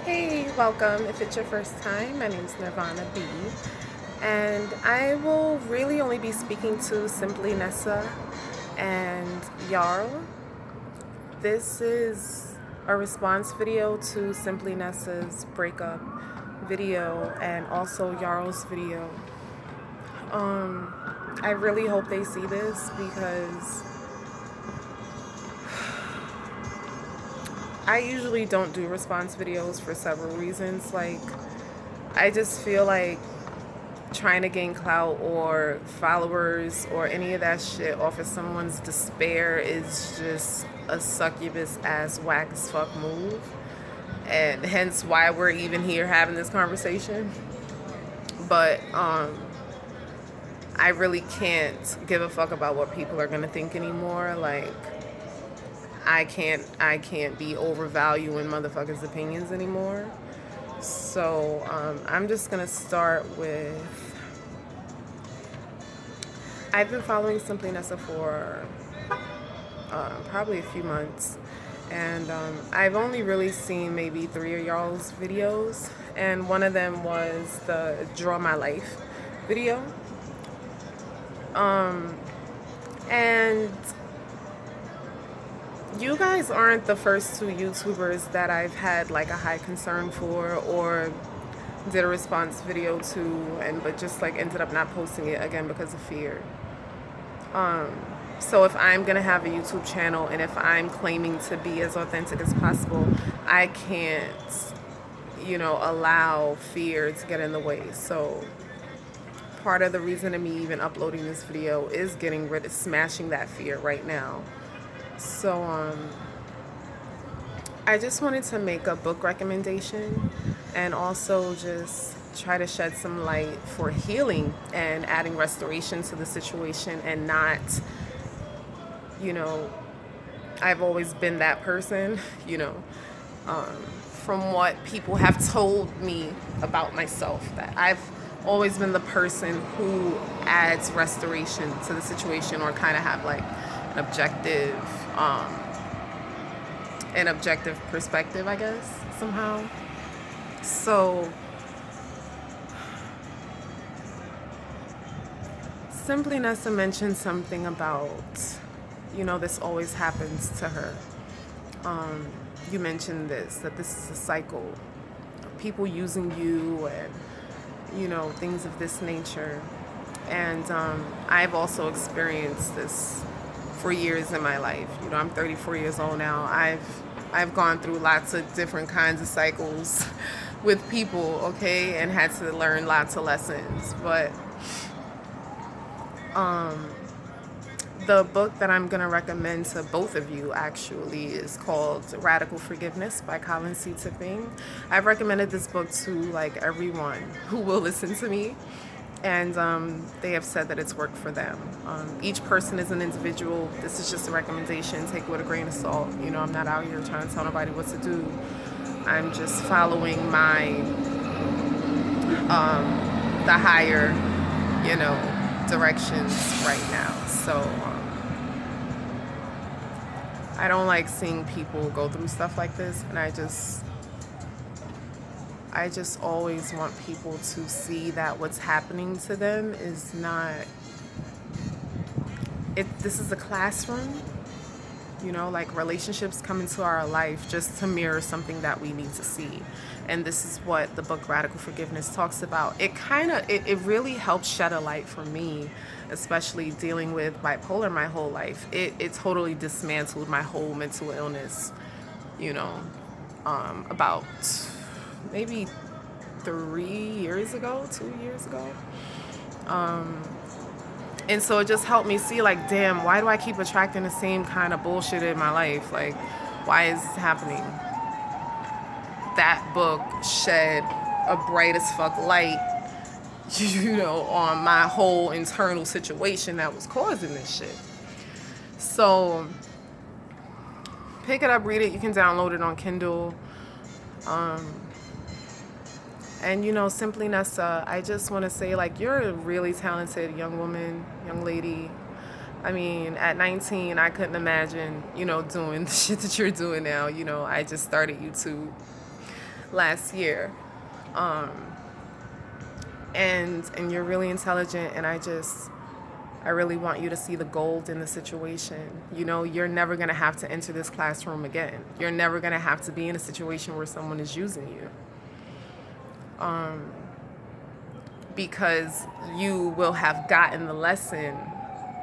Hey, welcome. If it's your first time, my name is Nirvana B, and I will really only be speaking to Simplynessa and Jarl. This is a response video to Simplynessa's breakup video and also Jarl's video. I really hope they see this because I usually don't do response videos for several reasons. Like, I just feel like trying to gain clout or followers or any of that shit off of someone's despair is just a succubus ass whack as fuck move. And hence why we're even here having this conversation. But I really can't give a fuck about what people are gonna think anymore. Like, I can't be overvaluing motherfuckers' opinions anymore. So I'm just gonna start with, I've been following Simplynessa for probably a few months, and I've only really seen maybe 3 of y'all's videos, and one of them was the Draw My Life video. And you guys aren't the first 2 YouTubers that I've had like a high concern for or did a response video to, and but just like ended up not posting it again because of fear. So if I'm gonna have a YouTube channel and if I'm claiming to be as authentic as possible, I can't, allow fear to get in the way. So part of the reason of me even uploading this video is getting rid of smashing that fear right now. So I just wanted to make a book recommendation and also just try to shed some light for healing and adding restoration to the situation, and not, I've always been that person, from what people have told me about myself, that I've always been the person who adds restoration to the situation, or kind of have like an objective perspective, I guess, somehow. So Simplynessa mentioned something about, this always happens to her. You mentioned that this is a cycle, people using you, and things of this nature. And I've also experienced this for years in my life. I'm 34 years old now. I've gone through lots of different kinds of cycles with people, okay, and had to learn lots of lessons. But the book that I'm going to recommend to both of you actually is called Radical Forgiveness by COLIN. I've recommended this book to like everyone who will listen to me, and they have said that it's worked for them. Each person is an individual. This is just a recommendation. Take it with a grain of salt. I'm not out here trying to tell nobody what to do. I'm just following my the higher, directions right now. So I don't like seeing people go through stuff like this, and I just always want people to see that what's happening to them is not this is a classroom. Like, relationships come into our life just to mirror something that we need to see. And this is what the book Radical Forgiveness talks about. It really helped shed a light for me, especially dealing with bipolar my whole life. It totally dismantled my whole mental illness, about maybe 2 years ago. And so it just helped me see, like, damn, why do I keep attracting the same kind of bullshit in my life? Like, why is this happening? That book shed a bright as fuck light, on my whole internal situation that was causing this shit. So pick it up, read it. You can download it on Kindle. And Simplynessa, I just want to say, like, you're a really talented young woman, young lady. I mean, at 19, I couldn't imagine, doing the shit that you're doing now. I just started YouTube last year. And you're really intelligent, and I really want you to see the gold in the situation. You know, you're never going to have to enter this classroom again. You're never going to have to be in a situation where someone is using you. Because you will have gotten the lesson,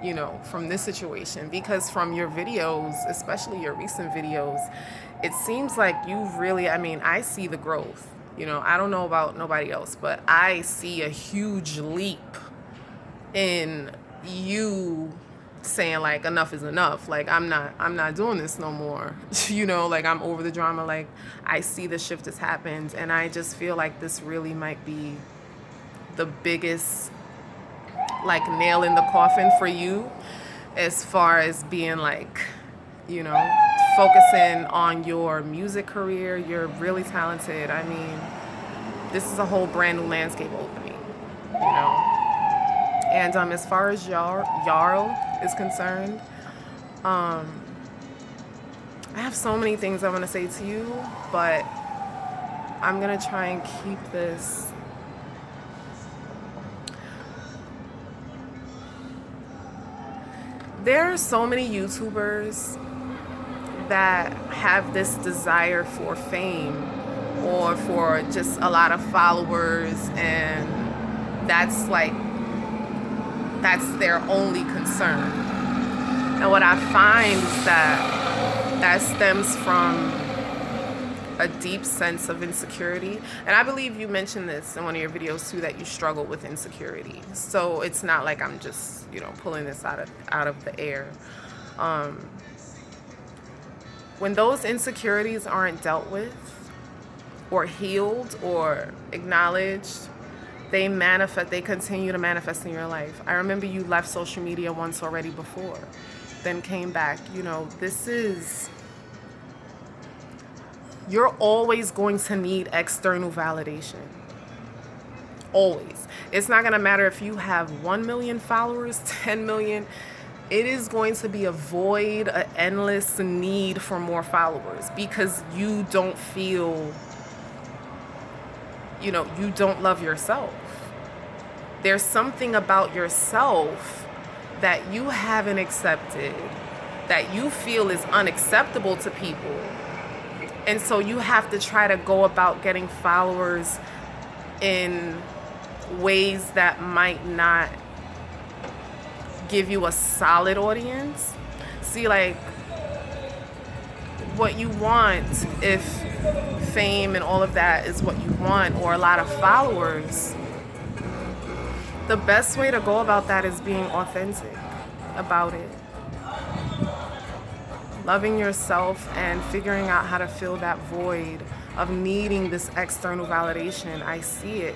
you know, from this situation. Because from your videos, especially your recent videos, it seems like you've really, I mean, I see the growth. You know, I don't know about nobody else, but I see a huge leap in you saying like enough is enough. Like I'm not doing this no more. You know, like I'm over the drama. Like I see the shift has happened, and I just feel like this really might be the biggest like nail in the coffin for you as far as being like, you know, focusing on your music career. You're really talented. I mean, this is a whole brand new landscape opening, you know. And as far as Jarl is concerned, I have so many things I want to say to you, but I'm going to try and keep this there are so many YouTubers that have this desire for fame or for just a lot of followers, and that's their only concern. And what I find is that stems from a deep sense of insecurity. And I believe you mentioned this in one of your videos too, that you struggle with insecurity. So it's not like I'm just, you know, pulling this out of the air. When those insecurities aren't dealt with or healed or acknowledged, they continue to manifest in your life. I remember you left social media once already before, then came back. You know, you're always going to need external validation. Always. It's not going to matter if you have 1 million followers, 10 million. It is going to be a void, an endless need for more followers because you don't feel, you know, you don't love yourself. There's something about yourself that you haven't accepted, that you feel is unacceptable to people. And so you have to try to go about getting followers in ways that might not give you a solid audience. See, like, what you want, if fame and all of that is what you want, or a lot of followers, the best way to go about that is being authentic about it. Loving yourself and figuring out how to fill that void of needing this external validation. I see it.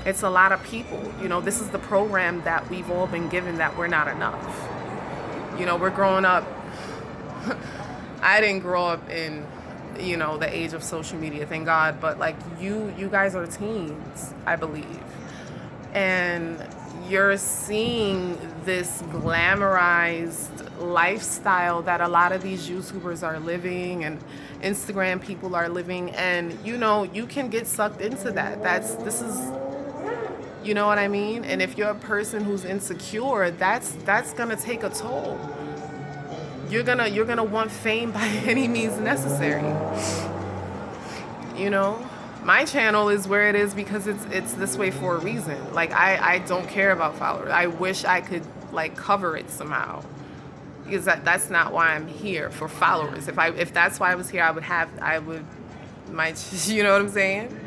It's a lot of people. You know, this is the program that we've all been given, that we're not enough. You know, we're growing up. I didn't grow up in, you know, the age of social media, thank God. But like you guys are teens, I believe. And you're seeing this glamorized lifestyle that a lot of these YouTubers are living and Instagram people are living, and you know, you can get sucked into that. This is, you know what I mean? And if you're a person who's insecure, that's gonna take a toll. You're gonna want fame by any means necessary. You know? My channel is where it is because it's this way for a reason. Like I don't care about followers. I wish I could like cover it somehow. Because that's not why I'm here, for followers. If that's why I was here, you know what I'm saying?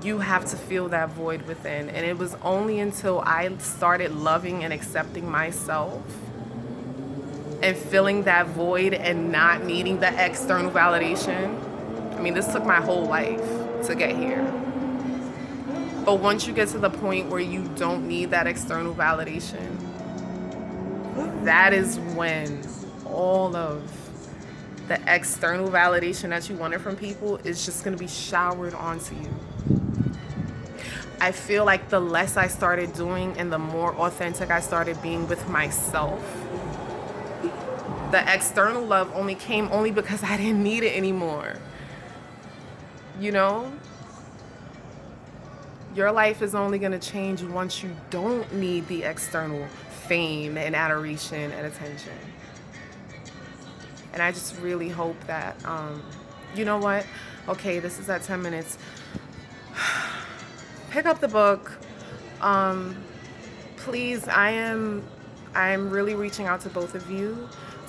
You have to feel that void within. And it was only until I started loving and accepting myself and filling that void and not needing the external validation. I mean, this took my whole life to get here. But once you get to the point where you don't need that external validation, that is when all of the external validation that you wanted from people is just going to be showered onto you. I feel like the less I started doing and the more authentic I started being with myself, The external love only came only because I didn't need it anymore. You know? Your life is only going to change once you don't need the external fame and adoration and attention. And I just really hope that, you know what? Okay, this is at 10 minutes. Pick up the book. Please, I'm really reaching out to both of you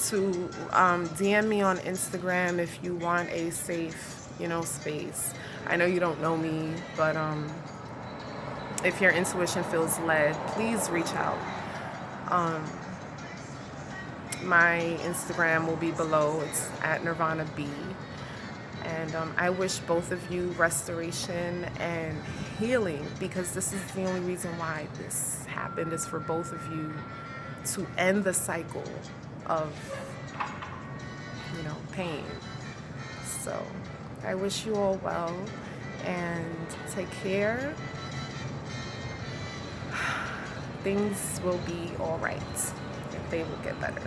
to DM me on Instagram if you want a safe, space. I know you don't know me, but if your intuition feels led, please reach out. My Instagram will be below. It's at Nirvana B. And I wish both of you restoration and healing, because this is the only reason why this happened, is for both of you to end the cycle of, pain. So I wish you all well and take care. Things will be all right. They will get better.